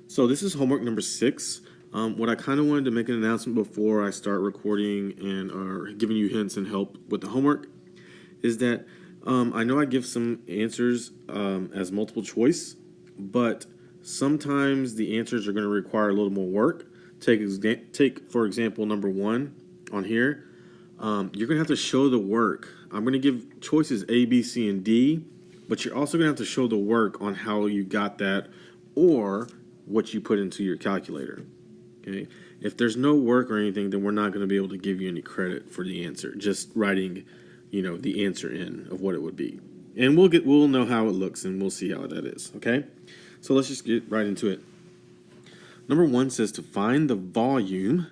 So this is homework number 6. What I kind of wanted to make an announcement before I start recording and or giving you hints and help with the homework is that I know I give some answers as multiple choice, but sometimes the answers are going to require a little more work. Take for example number 1 on here. You're going to have to show the work. I'm going to give choices A, B, C, and D, but you're also going to have to show the work on how you got that or what you put into your calculator. Okay? If there's no work or anything, then we're not going to be able to give you any credit for the answer. Just writing, the answer in of what it would be. And we'll know how it looks and we'll see how that is, okay? So let's just get right into it. Number 1 says to find the volume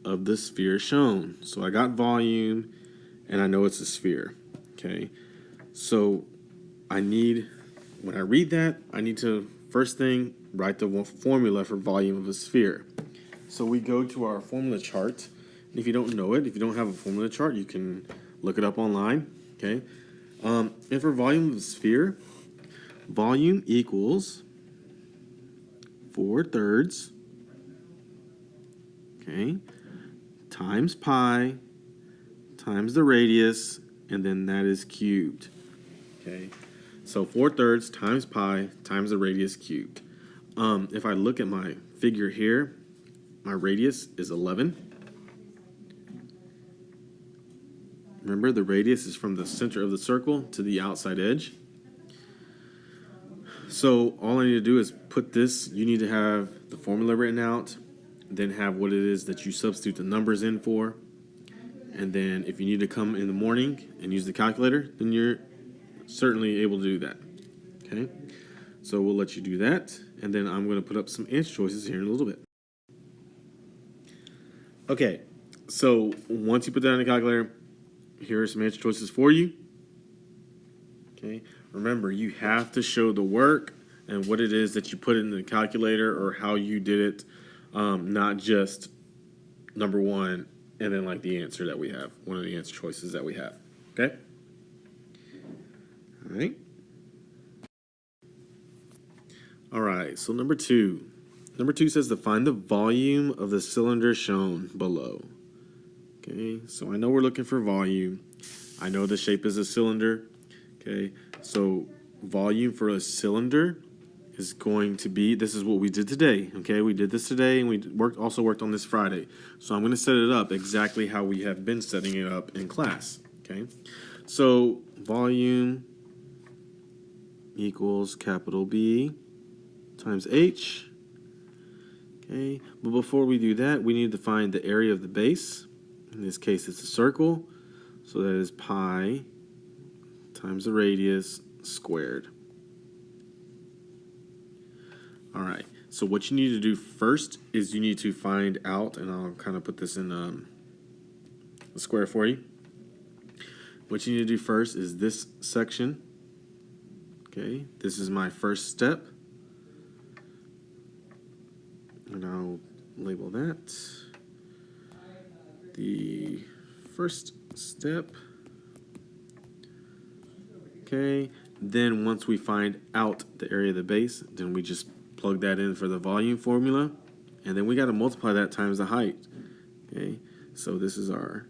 of the sphere shown. So I got volume and I know it's a sphere, okay? So when I read that, I need to first thing write the formula for volume of a sphere. So we go to our formula chart. And if you don't know it, if you don't have a formula chart, you can look it up online, okay? And for volume of a sphere, volume equals 4/3, okay, times pi times the radius, and then that is cubed, okay? So 4/3 times pi times the radius cubed. If I look at my figure here, my radius is 11. Remember, the radius is from the center of the circle to the outside edge. So all I need to do is put this, you need to have the formula written out, then have what it is that you substitute the numbers in for. And then if you need to come in the morning and use the calculator, then you're certainly able to do that, okay? So we'll let you do that, and then I'm going to put up some answer choices here in a little bit. Okay, so once you put that in the calculator, here are some answer choices for you. Okay, remember, you have to show the work and what it is that you put in the calculator or how you did it, not just number 1 and then like the answer that we have, one of the answer choices that we have. Okay? All right. All right, so number 2. Number 2 says to find the volume of the cylinder shown below. Okay, so I know we're looking for volume. I know the shape is a cylinder. Okay, so volume for a cylinder is going to be, this is what we did today. Okay, we did this today and we also worked on this Friday. So I'm going to set it up exactly how we have been setting it up in class. Okay, so volume equals capital B times H. Okay, but before we do that, we need to find the area of the base. In this case, it's a circle, so that is pi times the radius squared. All right, so what you need to do first is you need to find out, and I'll kind of put this in a square for you. What you need to do first is this section. Okay, this is my first step. And I'll label that the first step. Okay, then once we find out the area of the base, then we just plug that in for the volume formula, and then we got to multiply that times the height. Okay, so this is our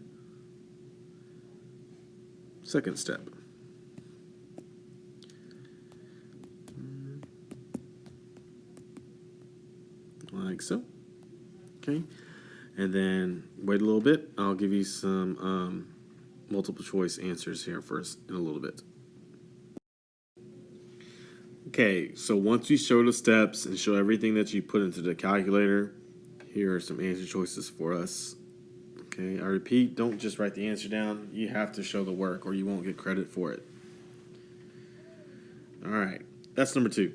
second step. Like so. Okay, and then wait a little bit. I'll give you some multiple choice answers here first in a little bit. Okay, so once you show the steps and show everything that you put into the calculator, here are some answer choices for us. Okay, I repeat, don't just write the answer down. You have to show the work or you won't get credit for it. All right, that's number 2.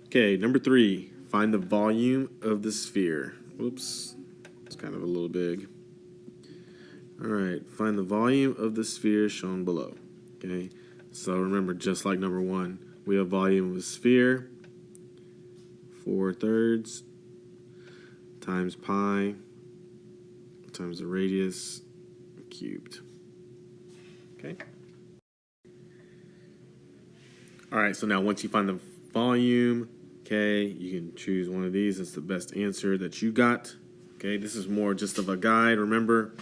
Okay, number 3, find the volume of the sphere. Whoops, it's kind of a little big. All right, find the volume of the sphere shown below. Okay, so remember, just like number 1, we have volume of a sphere, 4/3 times pi times the radius cubed. Okay. All right, so now once you find the volume. Okay, you can choose one of these. It's the best answer that you got. Okay, this is more just of a guide, remember,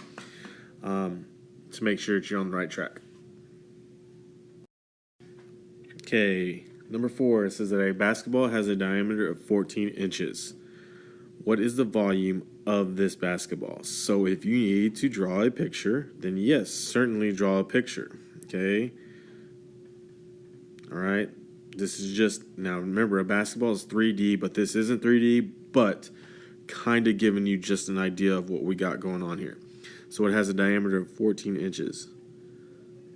to make sure that you're on the right track. Okay, number 4, it says that a basketball has a diameter of 14 inches. What is the volume of this basketball? So if you need to draw a picture, then yes, certainly draw a picture. Okay. All right. This is just, now remember, a basketball is 3D, but this isn't 3D, but kind of giving you just an idea of what we got going on here. So it has a diameter of 14 inches.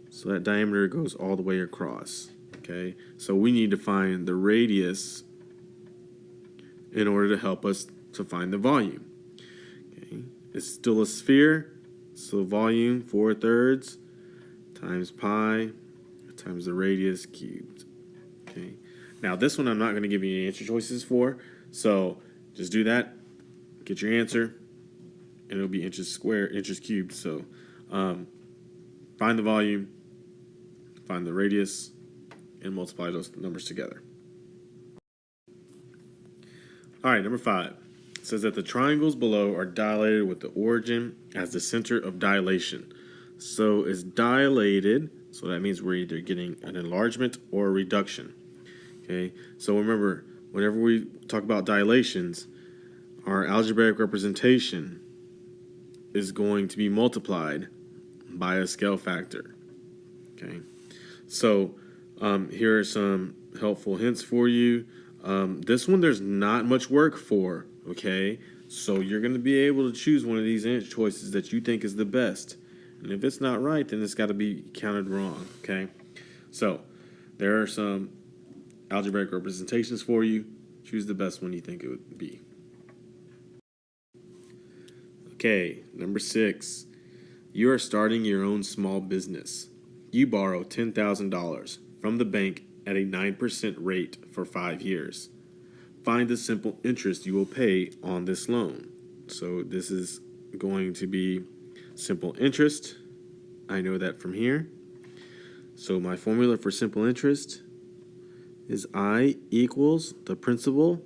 So that diameter goes all the way across. Okay. So we need to find the radius in order to help us to find the volume. Okay. It's still a sphere, so volume 4/3 times pi times the radius cubed. Okay. Now this one I'm not going to give you any answer choices for, so just do that, get your answer, and it'll be inches squared, inches cubed. So find the volume, find the radius, and multiply those numbers together. All right, number 5. It says that the triangles below are dilated with the origin as the center of dilation. So it's dilated, so that means we're either getting an enlargement or a reduction. Okay, so remember, whenever we talk about dilations, our algebraic representation is going to be multiplied by a scale factor. Okay, so here are some helpful hints for you. This one there's not much work for, okay? So you're going to be able to choose one of these answer choices that you think is the best. And if it's not right, then it's got to be counted wrong, okay? So there are some algebraic representations for you. Choose the best one you think it would be. Okay, number 6. You are starting your own small business. You borrow $10,000 from the bank at a 9% rate for 5 years. Find the simple interest you will pay on this loan. So this is going to be simple interest. I know that from here. So my formula for simple interest is I equals the principal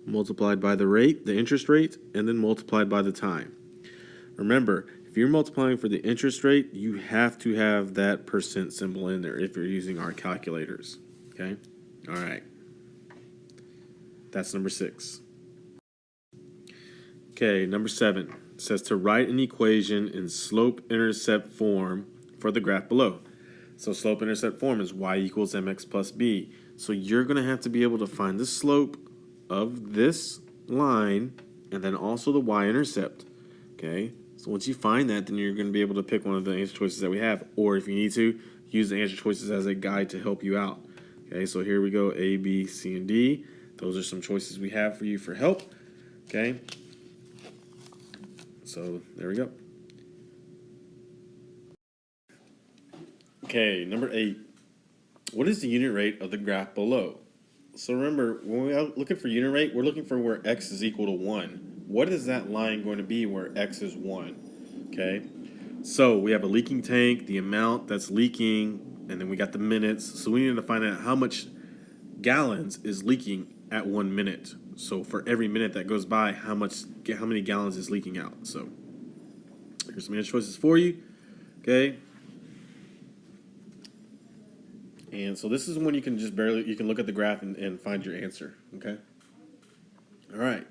multiplied by the rate, the interest rate, and then multiplied by the time. Remember, if you're multiplying for the interest rate, you have to have that percent symbol in there if you're using our calculators. Okay? All right. That's number 6. Okay, number 7. It says to write an equation in slope-intercept form for the graph below. So slope-intercept form is y equals mx plus b. So you're going to have to be able to find the slope of this line and then also the y-intercept. Okay? So once you find that, then you're going to be able to pick one of the answer choices that we have. Or if you need to, use the answer choices as a guide to help you out. Okay, so here we go, A, B, C, and D. Those are some choices we have for you for help. Okay, so there we go. Okay, number 8. What is the unit rate of the graph below? So remember, when we're looking for unit rate, we're looking for where x is equal to 1. What is that line going to be where x is 1? Okay, so we have a leaking tank, the amount that's leaking, and then we got the minutes. So we need to find out how much gallons is leaking at 1 minute. So for every minute that goes by, how many gallons is leaking out? So here's some answer choices for you. Okay. And so this is when you can just you can look at the graph and find your answer. Okay. All right.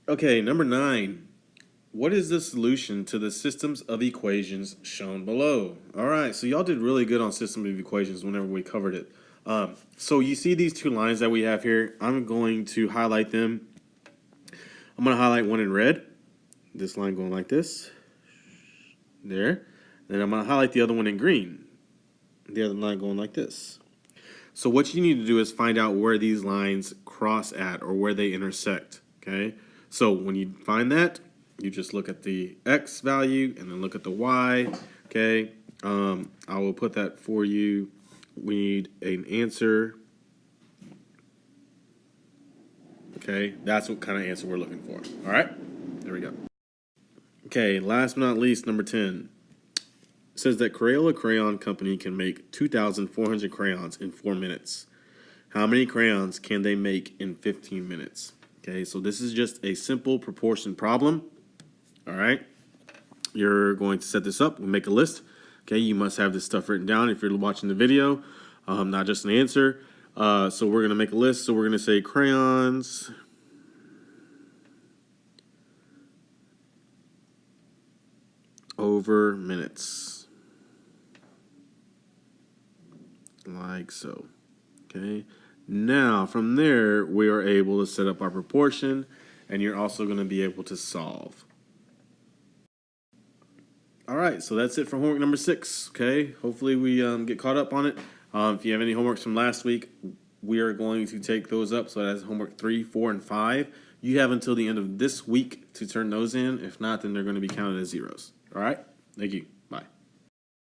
Okay, number 9. What is the solution to the systems of equations shown below? All right, so y'all did really good on system of equations whenever we covered it. So you see these 2 lines that we have here. I'm going to highlight them. I'm going to highlight one in red. This line going like this. There. Then I'm going to highlight the other one in green. The other line going like this. So what you need to do is find out where these lines cross at or where they intersect. Okay. So when you find that, you just look at the x value and then look at the y. Okay. I will put that for you. We need an answer. Okay. That's what kind of answer we're looking for. All right. There we go. Okay. Last but not least, number 10. It says that Crayola Crayon Company can make 2,400 crayons in 4 minutes. How many crayons can they make in 15 minutes? Okay, so this is just a simple proportion problem. All right, you're going to set this up. We'll make a list. Okay, you must have this stuff written down if you're watching the video, not just an answer. So we're going to make a list. So we're going to say crayons over minutes, like so. Okay, now from there we are able to set up our proportion, and you're also going to be able to solve. All right, so that's it for homework number 6. Okay, hopefully we get caught up on it. If you have any homeworks from last week, we are going to take those up. So that's homework 3, 4, and 5. You have until the end of this week to turn those in. If not, then they're going to be counted as zeros. All right, thank you.